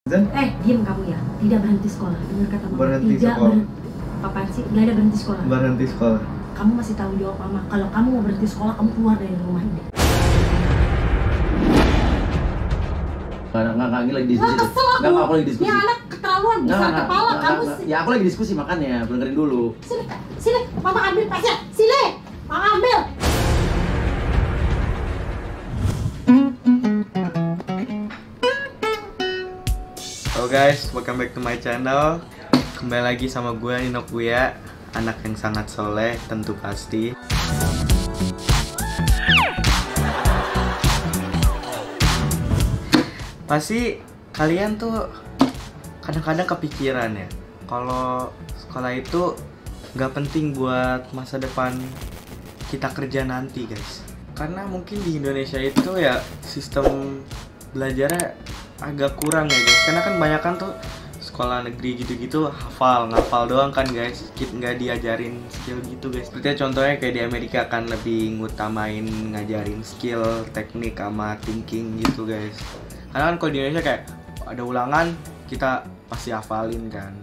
Diam kamu ya. Tidak berhenti sekolah. Dengar kata mama. Berhenti Tidak sekolah. Apaan sih? Gak ada berhenti sekolah. Berhenti sekolah. Kamu masih tanggung jawab mama. Kalau kamu mau berhenti sekolah, kamu keluar dari rumah ini. Nggak, ini lagi diskusi. Nggak, aku lagi diskusi. Ini anak keterlaluan, besar kepala kamu sih. Ya aku lagi diskusi makanya, dengerin dulu. Sini, mama ambil tasnya. Sini, mama ambil. Halo guys, welcome back to my channel. Kembali lagi sama gue Nino Puya, anak yang sangat soleh, tentu pasti. Pasti kalian tuh kadang-kadang kepikiran ya, kalau sekolah itu nggak penting buat masa depan kita kerja nanti guys. Karena mungkin di Indonesia itu ya sistem belajarnya agak kurang ya guys. Karena kan banyak kan tuh sekolah negeri gitu-gitu ngafal doang kan guys, nggak diajarin skill gitu guys. Seperti contohnya kayak di Amerika kan lebih ngutamain ngajarin skill, teknik sama thinking gitu guys. Karena kan kalau di Indonesia kayak ada ulangan kita pasti hafalin kan.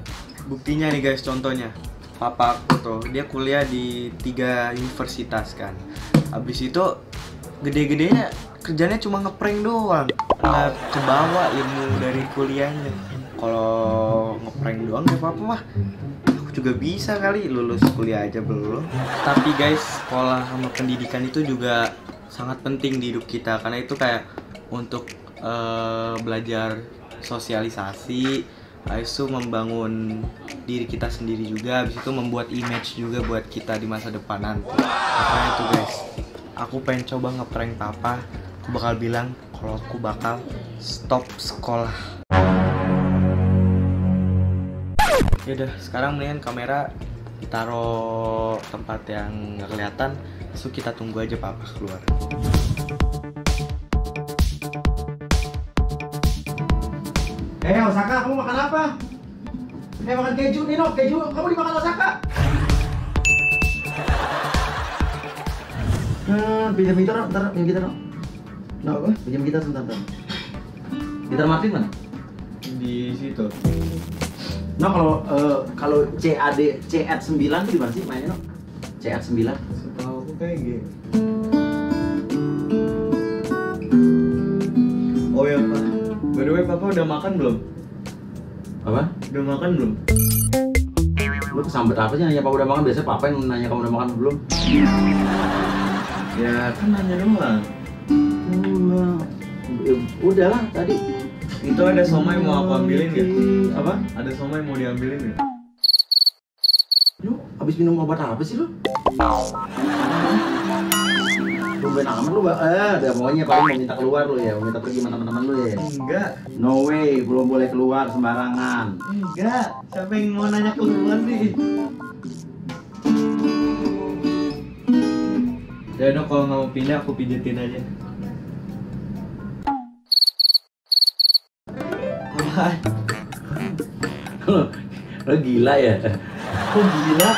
Buktinya nih guys, contohnya papa aku tuh dia kuliah di 3 universitas kan. Habis itu gede-gedenya kerjanya cuma ngeprank doang, nggak kebawa ilmu dari kuliahnya. Kalau ngeprank doang ya apa-apa mah, aku juga bisa kali, lulus kuliah aja belum. Tapi guys, sekolah sama pendidikan itu juga sangat penting di hidup kita, karena itu kayak untuk belajar sosialisasi, habis itu membangun diri kita sendiri juga, habis itu membuat image juga buat kita di masa depan nanti. Makanya itu guys, aku pengen coba ngeprank papa. Aku bakal bilang kalau aku bakal stop sekolah. Yaudah, sekarang mendingan kamera ditaruh tempat yang nggak kelihatan, so kita tunggu aja papa keluar. Osaka, kamu makan apa? Makan keju, Nino, keju, kamu dimakan Osaka. Pinjam gitar, bentar, pinjam gitar dong. Apa? Pinjam gitar sebentar. Gitar Martin mana? Di situ. Kalau CAD 9 tuh gimana sih mainnya, no? CAD 9? Setahu aku kayak gitu. Oh ya Pak, by the way papa udah makan belum? Apa? Udah makan belum? Lu kesambet apa sih nanya papa udah makan? Biasanya papa yang nanya kamu udah makan belum? Ya kan nanya doang. Udah lah tadi. Itu ada somai mau aku ambilin nggak? Apa? Ada somai mau diambilin nggak? Lu abis minum obat apa sih lu? Tumben amat lu, ada maunya paling mau minta keluar lu ya, mau minta pergi sama teman-teman lu ya. Enggak. No way, belum boleh keluar sembarangan. Enggak. Siapa yang mau nanya keluar sih? Ya udah, kalau nggak mau pindah aku pijetin aja. Apaan? Lo gila ya? Kok gila?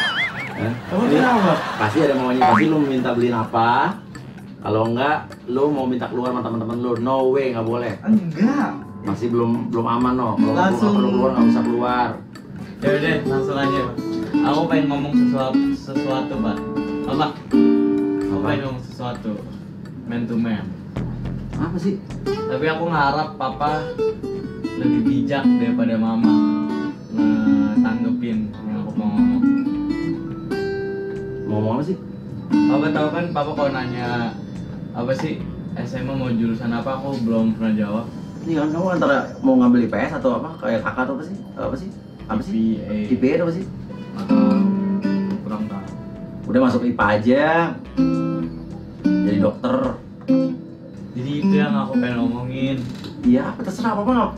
Kamu kenapa? Pasti ada maunya, pasti lu minta beliin apa? Kalau enggak, lu mau minta keluar sama teman-teman lu. No way, nggak boleh. Enggak. Masih belum aman no. Kalau Langsung perlu keluar nggak usah keluar. Ya udah, langsung aja. Aku pengen ngomong sesuatu, Pak. Apa? Aku pengen ngomong sesuatu. Man to man. Apa sih? Tapi aku ngarap papa lebih bijak daripada mama tanggepin yang aku mau ngomong. Mau ngomong apa sih? Papa tahu kan, papa kalau nanya apa sih SMA mau jurusan apa, aku belum pernah jawab. Ini kan kamu antara mau ngambil IPS atau apa? Kayak kakak atau apa sih? Apa sih? IPA atau apa sih? Atau kurang tahu. Udah masuk IPA aja. Jadi dokter. Jadi itu yang aku pengen ngomongin. Iya, apa terserah papa.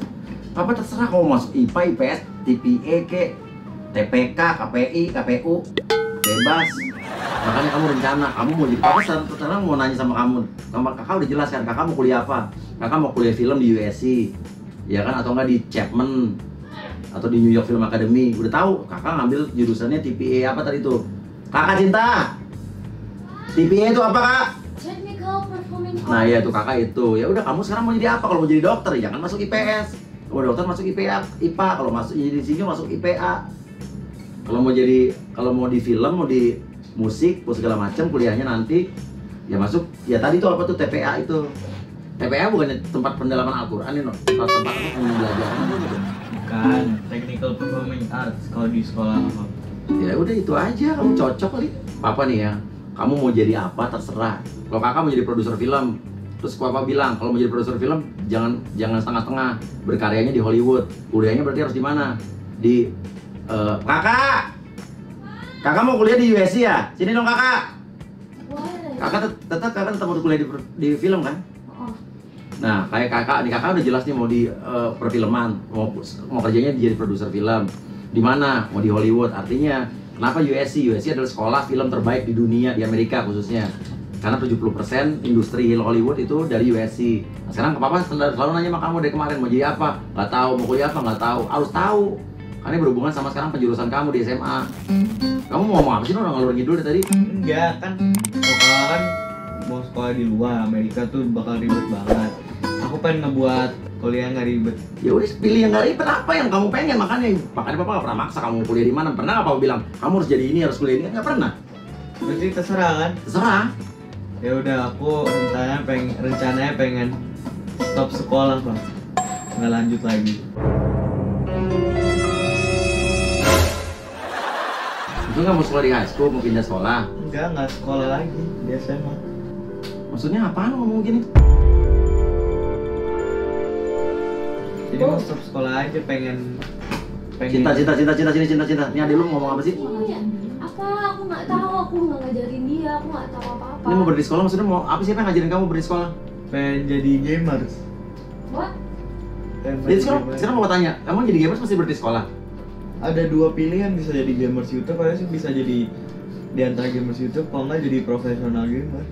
Papa terserah kalau masuk IPA, IPS, TPE ke TPK, KPI, KPU. Bebas. Makanya kamu rencana, kamu mau jadi papa sekarang mau nanya sama kamu. Kakak udah jelas kan, kakak mau kuliah apa? Kakak mau kuliah film di USC, ya kan? Atau enggak di Chapman atau di New York Film Academy. Udah tahu, kakak ngambil jurusannya TPA apa tadi tuh? Kakak cinta. TPA itu apa, Kak? Technical Performing Arts. Nah, ya tuh kakak itu. Ya udah, kamu sekarang mau jadi apa? Kalau mau jadi dokter, jangan masuk IPS. Kalau dokter masuk IPA, kalau masuk jadi insinyur masuk IPA. Kalau mau di film, mau di musik, mau segala macam kuliahnya nanti ya masuk ya tadi tuh apa tuh TPA itu. TPA bukannya tempat pendalaman Al-Qur'an ini, tempat apa pembelajaran gitu. Bukan, Technical Performing Arts kalau di sekolah apa. Ya udah itu aja, kamu cocok kali. Papa nih ya, kamu mau jadi apa terserah. Kalau kakak mau jadi produser film, terus papa bilang kalau mau jadi produser film jangan setengah-setengah, berkaryanya di Hollywood. Kuliahnya berarti harus di mana? Di kakak mau kuliah di USC ya? Sini dong kakak. Kakak tetap mau kuliah di film kan? Nah kayak kakak udah jelas nih mau di perfilman, mau kerjanya jadi produser film. Di mana? Mau di Hollywood. Artinya kenapa USC? USC adalah sekolah film terbaik di dunia, di Amerika khususnya. Karena 70% industri Hollywood itu dari USC. Nah, sekarang papa selalu nanya sama kamu dari kemarin mau jadi apa? Nggak tahu, mau kuliah apa? Nggak tahu. Harus tahu. Karena berhubungan sama sekarang penjurusan kamu di SMA. Kamu mau ngomong apa sih? Orang ngalur ngidul dari tadi? Enggak kan, kalau kan mau sekolah di luar Amerika tuh bakal ribet banget. Aku pengen ngebuat kuliah nggak ribet. Ya udah pilih yang nggak ribet apa yang kamu pengen, makanya papa nggak pernah maksa kamu kuliah di mana. Pernah nggak papa bilang kamu harus jadi ini, harus kuliah ini? Nggak pernah. Berarti terserah kan? Terserah. Ya udah, aku rencananya pengen stop sekolah bang, nggak lanjut lagi. Itu nggak mau sekolah di high school, mau pindah sekolah? Nggak sekolah lagi di SMA. Maksudnya apaan ngomong gini? Jadi mau stop sekolah aja, pengen Cinta. Ini adik lu ngomong apa sih? Apa? Aku nggak tahu. Aku nggak ngajarin dia. Aku nggak tahu apa-apa. Ini mau berhenti sekolah maksudnya mau apa sih? Apa yang ngajarin kamu berhenti sekolah? pengen jadi gamers. What? Jadi sekarang mau tanya, kamu jadi gamers pasti berhenti sekolah? Ada dua pilihan, bisa jadi gamers YouTube, atau sih bisa jadi di antara gamers YouTube, kalau nggak jadi profesional gamer.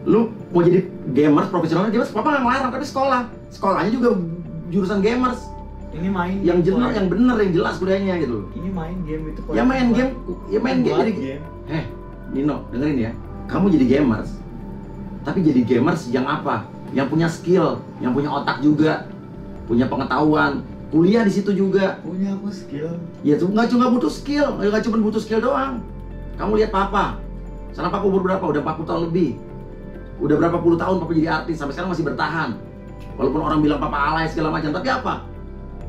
Lu mau jadi gamers, profesional gamers, papa nggak ngelarang, tapi sekolahnya juga jurusan gamers. Ini main Yang jelas, yang bener, yang jelas kuliahnya gitu. Ini main game itu. Ya main game jadi game. Nino, dengerin ya. Kamu jadi gamers, tapi jadi gamers yang apa? Yang punya skill, yang punya otak juga, punya pengetahuan. Kuliah di situ juga. Punya aku skill. Ya tuh nggak cuma butuh skill, nggak cuma butuh skill doang. Kamu lihat papa. Sekarang papa umur berapa? Udah 40 tahun lebih. Udah berapa puluh tahun papa jadi artis, sampai sekarang masih bertahan. Walaupun orang bilang papa alay segala macam, tapi apa?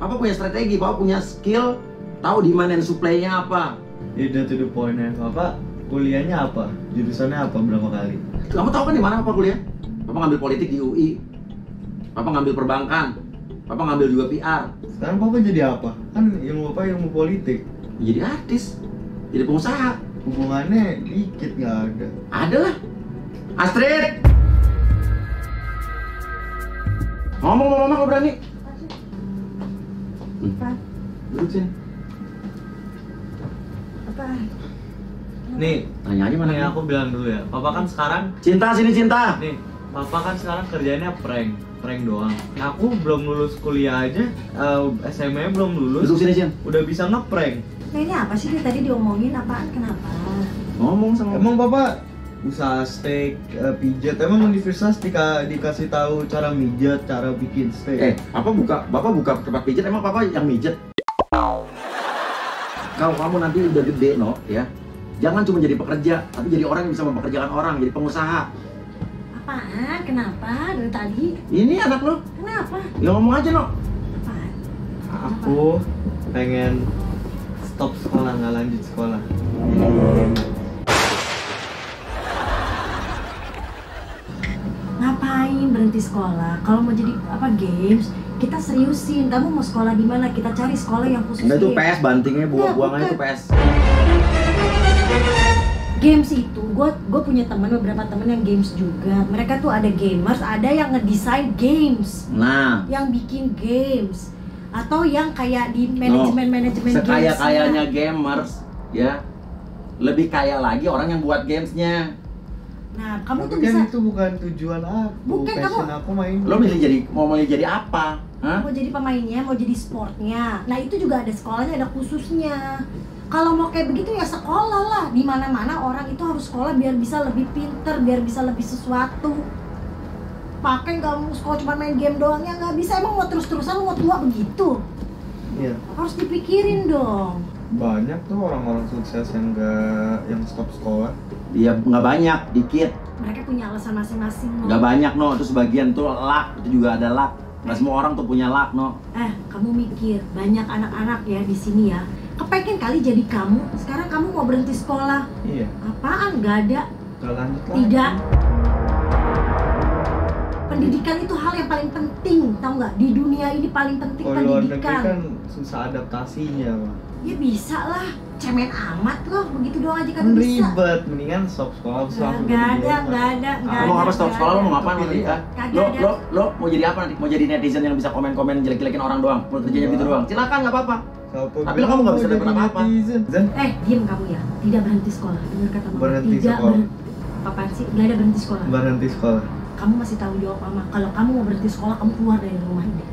Papa punya strategi, papa punya skill, tahu di mana supply-nya apa. Itu to the point ya. Papa kuliahnya apa? Jurusannya apa berapa kali? Kamu tahu kan di mana papa kuliah? Papa ngambil politik di UI. Papa ngambil perbankan. Papa ngambil juga PR. Sekarang papa jadi apa? Kan ilmu papa ilmu politik. Jadi artis. Jadi pengusaha. Hubungannya dikit nggak ada. Ada lah. Astrid! Ngomong sama mama kalau berani. Apa? Duduk sini. Apa? Nih, Tanya aja mana. nih aku bilang dulu ya. Papa kan sekarang Cinta sini cinta. nih, papa kan sekarang kerjanya prank doang. Nah, aku belum lulus kuliah aja, SMA belum lulus. Duduk sini Cin. Udah bisa ngeprank. Nah, ini apa sih dia tadi diomongin apaan? Kenapa? Ngomong sama. Emang papa usaha steak, pijat, emang universitas dikasih tahu cara mijat, cara bikin steak. Bapak buka tempat pijat, emang papa yang mijet? Kalau kamu nanti udah gede, no, ya, jangan cuma jadi pekerja, tapi jadi orang yang bisa mempekerjakan orang, jadi pengusaha. Apaan? Kenapa? Dari tadi? Ini anak lo, Kenapa? ya ngomong aja, no. Apaan? Aku pengen stop sekolah, nggak lanjut sekolah. Ngapain berhenti sekolah? Kalau mau jadi apa games, kita seriusin. Kamu mau sekolah di mana? Kita cari sekolah yang khusus. Enggak, itu games. PS bantingnya, Bukan. buangannya itu PS. Games itu, gue punya beberapa temen yang games juga. Mereka tuh ada gamers, ada yang ngedesain games, Nah, yang bikin games, atau yang kayak di manajemen games. sekaya-kayanya gamers, ya, lebih kaya lagi orang yang buat gamesnya. Nah, kamu Tapi tuh kan bisa. itu bukan tujuan aku. Bukan, Passion kamu- aku main. Lo mau jadi apa? Hah? Mau jadi pemainnya, mau jadi sportnya. Nah itu juga ada sekolahnya, ada khususnya. Kalau mau kayak begitu ya sekolah lah. Di mana-mana orang itu harus sekolah biar bisa lebih pinter, biar bisa lebih sesuatu. kepake, nggak mau sekolah cuma main game doang, ya nggak bisa. Emang mau terus-terusan lu mau tua begitu? Iya. Harus dipikirin dong. Banyak tuh orang-orang sukses yang stop sekolah. Iya, nggak banyak, dikit. Mereka punya alasan masing-masing. No. Nggak banyak, no. Itu sebagian tuh luck, itu juga ada luck. Nggak semua orang tuh punya luck, no. Kamu mikir, banyak anak-anak ya di sini ya, kepengen kali jadi kamu. Sekarang kamu mau berhenti sekolah. Iya. Apaan? Nggak ada. Gak lanjut lagi. Tidak. Pendidikan itu hal yang paling penting, tau nggak? Di dunia ini paling penting Kalau luar negeri pendidikan. kan susah adaptasinya, Pak. Ya bisa lah, cemen amat loh, begitu doang aja kan bisa. Ribet, mendingan stop sekolah. Nggak ada. Kamu mau apa stop sekolah, lo mau ngapain nanti? Kagak ada. Lo mau jadi apa nanti? Mau jadi netizen yang bisa komen-komen jelek-jelekin orang doang? Mau kerjanya gitu doang? Silakan, nggak apa-apa. Tapi kamu nggak bisa dapat apa-apa. Diam kamu ya, tidak berhenti sekolah. Dengar kata mama, Berhenti tidak sekolah. Apaan sih? Nggak ada berhenti sekolah. Berhenti sekolah. Kamu masih tanggung jawab mama. Kalau kamu mau berhenti sekolah, kamu keluar dari rumah ini.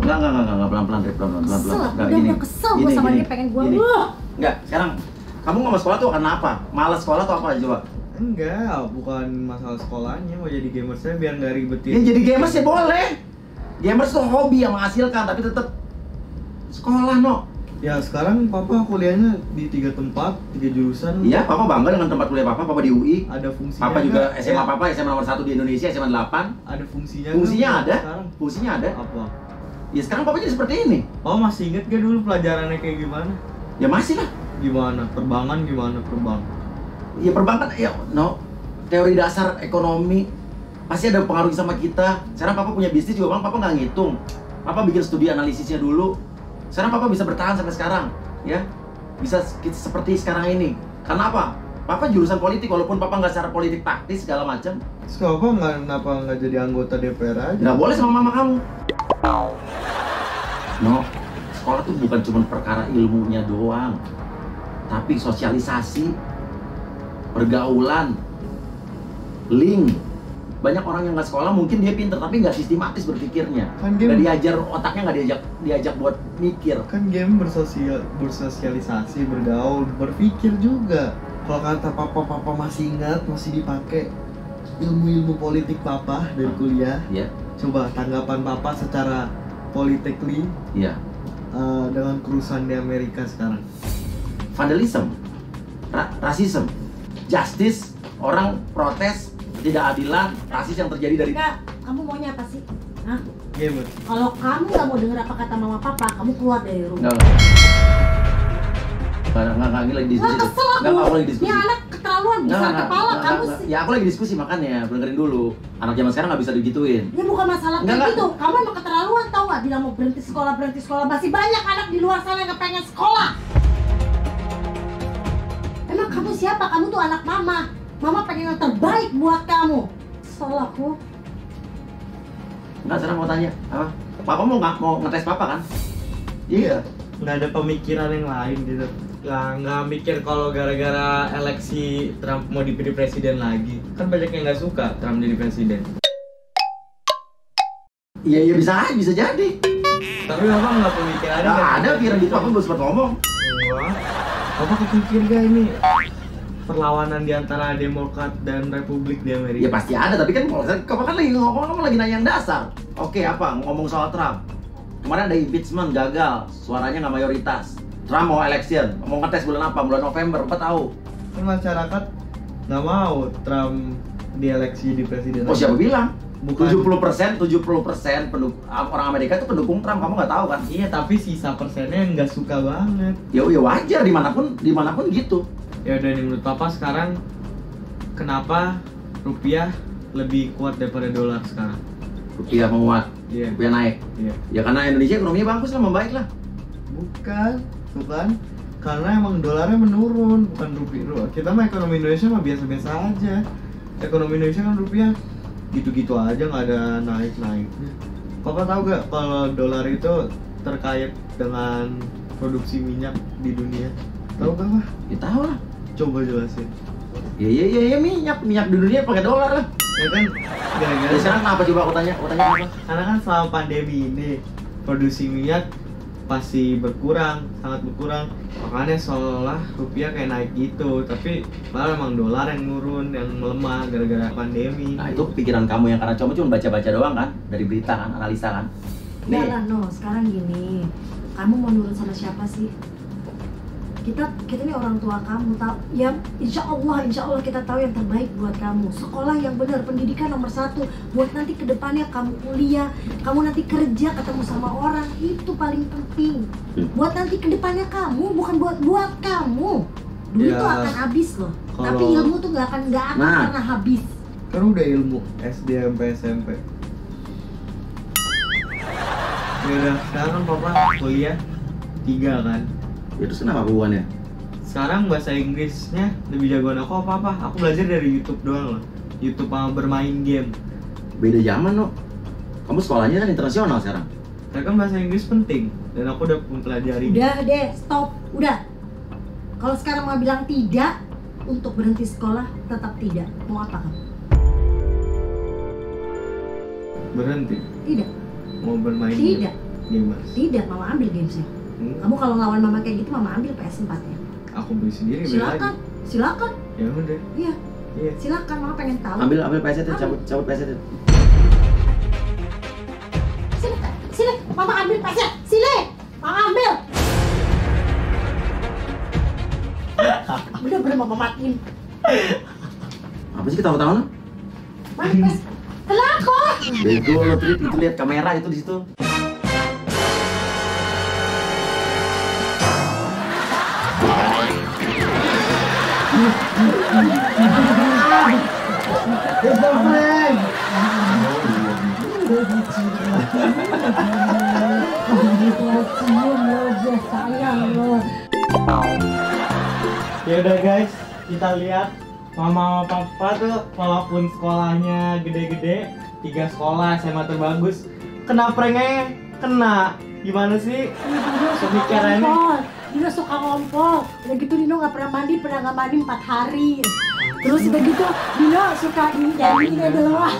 Enggak, pelan-pelan. Kesel, Nggak, udah kesel gue sama dia, pengen gue. Enggak, sekarang kamu nggak mau sekolah tuh karena apa? Malas sekolah tuh apa coba? Enggak, bukan masalah sekolahnya. Mau jadi gamersnya biar nggak ribetin. Ya jadi gamers ya boleh. Gamers tuh hobi yang menghasilkan, tapi tetap sekolah, no. Ya sekarang papa kuliahnya di 3 tempat, 3 jurusan. Iya, papa bangga dengan tempat kuliah papa di UI. Ada fungsinya. Papa juga nggak? SMA Ya, papa, SMA nomor 1 di Indonesia, SMA 8. Ada fungsinya. Fungsinya nggak ada. sekarang? Fungsinya ada. Apa? Ya sekarang papa jadi seperti ini. Oh masih inget gak dulu pelajarannya kayak gimana? Ya masih lah. Gimana? Perbankan gimana? Ya perbankan, ya no. Teori dasar ekonomi pasti ada pengaruh sama kita. Sekarang papa punya bisnis juga, papa nggak ngitung. Papa bikin studi analisisnya dulu. Sekarang papa bisa bertahan sampai sekarang, ya. Bisa seperti sekarang ini. Karena apa? Papa jurusan politik, walaupun papa nggak secara politik taktis segala macam. Terus kenapa nggak jadi anggota DPR aja? Nggak boleh sama mama kamu. No, sekolah tuh bukan cuma perkara ilmunya doang, tapi sosialisasi, pergaulan, link. Banyak orang yang nggak sekolah mungkin dia pinter tapi nggak sistematis berpikirnya. Kan Nggak game, diajar, otaknya nggak diajak buat mikir. kan game bersosialisasi, bergaul, berpikir juga. Kalau kata papa masih ingat, masih dipakai ilmu-ilmu politik papa dari kuliah. Ya, Coba tanggapan papa secara politically iya. dengan kerusuhan di Amerika sekarang. Vandalism, rasisme, justice, orang protes, ketidakadilan, rasis yang terjadi dari. Kak, kamu maunya apa sih? Hah? Gamer. Kalau kamu nggak mau denger apa kata mama papa, kamu keluar dari rumah. Nggak, ini lagi diskusi. Wah, kesel Nggak, aku. aku lagi diskusi. Ini anak keterlaluan, bisa kepala kamu sih. Ya aku lagi diskusi makanya, dengerin dulu. Anak zaman sekarang nggak bisa digituin. Ini bukan masalah Nggak. kayak gitu. Kamu emang keterlaluan, tau nggak? Bilang mau berhenti sekolah. Masih banyak anak di luar sana yang pengen sekolah. Emang kamu siapa? Kamu tuh anak mama. Mama pengen yang terbaik buat kamu. Kesel aku. Nggak, sekarang mau tanya apa? Papa mau ngetes papa kan? Iya. Nggak ada pemikiran yang lain gitu. Nggak mikir kalau gara-gara eleksi Trump mau dipilih presiden lagi. Kan banyak yang nggak suka Trump jadi presiden. Iya bisa jadi. Tapi apa nggak pemikiran? Nggak ada pikiran gitu, aku belum sempat ngomong. Wah, apa kepikir gak ini perlawanan di antara Demokrat dan Republik di Amerika? Ya pasti ada, tapi kan kamu kan lagi ngomong, kamu lagi nanya yang dasar. Oke, apa? Ngomong soal Trump. Kemarin ada impeachment, gagal, suaranya nggak mayoritas. Trump mau election, mau ngetes bulan apa? Bulan November, 4 tahu. Kan masyarakat nggak mau Trump dieleksi di presiden. Oh siapa bilang? Bukan. 70% orang Amerika itu pendukung Trump, kamu nggak tahu kan? Iya, tapi sisa persennya yang nggak suka banget. Ya wajar, dimanapun gitu. Ya udah nih, menurut papa sekarang kenapa rupiah lebih kuat daripada dolar sekarang? Rupiah menguat, Iya. rupiah naik. Iya. Ya karena Indonesia ekonominya bagus lah, membaik lah. Bukan. Karena emang dolarnya menurun, bukan rupiah. Kita mah ekonomi Indonesia mah biasa-biasa aja. Ekonomi Indonesia kan rupiah gitu-gitu aja, nggak ada naik-naiknya. Papa tahu gak kalau dolar itu terkait dengan produksi minyak di dunia? Tahu gak, Pak? Ya tahu lah. Coba jelasin. Ya minyak di dunia pakai dolar lah. Ya kan gara-gara Ya sekarang kenapa coba aku tanya apa? karena kan selama pandemi ini produksi minyak pasti berkurang, sangat berkurang. Makanya seolah rupiah kayak naik gitu, tapi malah emang dolar yang nurun, yang melemah gara-gara pandemi. Nah itu pikiran kamu yang karena cuma baca-baca doang kan, dari berita kan, analisa kan. Enggak lah, no. Sekarang gini, kamu mau nurut sama siapa sih? Kita ini orang tua kamu, tahu ya. Insya Allah kita tahu yang terbaik buat kamu. Sekolah yang benar, pendidikan nomor 1. Buat nanti kedepannya kamu kuliah, kamu nanti kerja, ketemu sama orang, itu paling penting. Buat nanti kedepannya kamu, bukan buat kamu. Duit Ya, tuh akan habis loh, tapi kalau- ilmu tuh nggak akan pernah habis. Kan udah ilmu SD sampai SMP. Ya udah, sekarang kan papa kuliah 3 kan. Itu kenapa hubungannya? Sekarang bahasa Inggrisnya lebih jagoan aku apa? Aku belajar dari YouTube doang lah. YouTube sama bermain game. Beda zaman loh. Kamu sekolahnya kan internasional sekarang. Tapi kan bahasa Inggris penting dan aku udah mempelajari. Udah deh, stop, udah. Kalau sekarang mau bilang tidak untuk berhenti sekolah, tetap tidak. Mau apa kamu? Berhenti. Tidak, Mau bermain tidak, gamers. tidak. Mama ambil gamesnya. Kamu kalau lawan mama kayak gitu, mama ambil PS4 ya. Aku beli sendiri beli Silakan, lagi. silakan. Ya udah. Iya, Iya. silakan. Mama pengen tahu. Ambil PS itu, cabut PS itu. Sini, mama ambil PS-nya. Sini, mama ambil. Bener-bener mama matiin. Apa sih ketawa-tawa lo? Mana PS? Kenapa? Bego lo tuh, itu lihat kamera itu di situ. Ya udah guys, kita lihat mama sama papa tuh walaupun sekolahnya gede-gede, 3 sekolah SMA terbagus, kena pranknya kena. Gimana sih pemikirannya? Dino suka ngompol. Udah gitu Dino nggak pernah mandi 4 hari. Terus udah gitu Dino suka ini dari ini doang.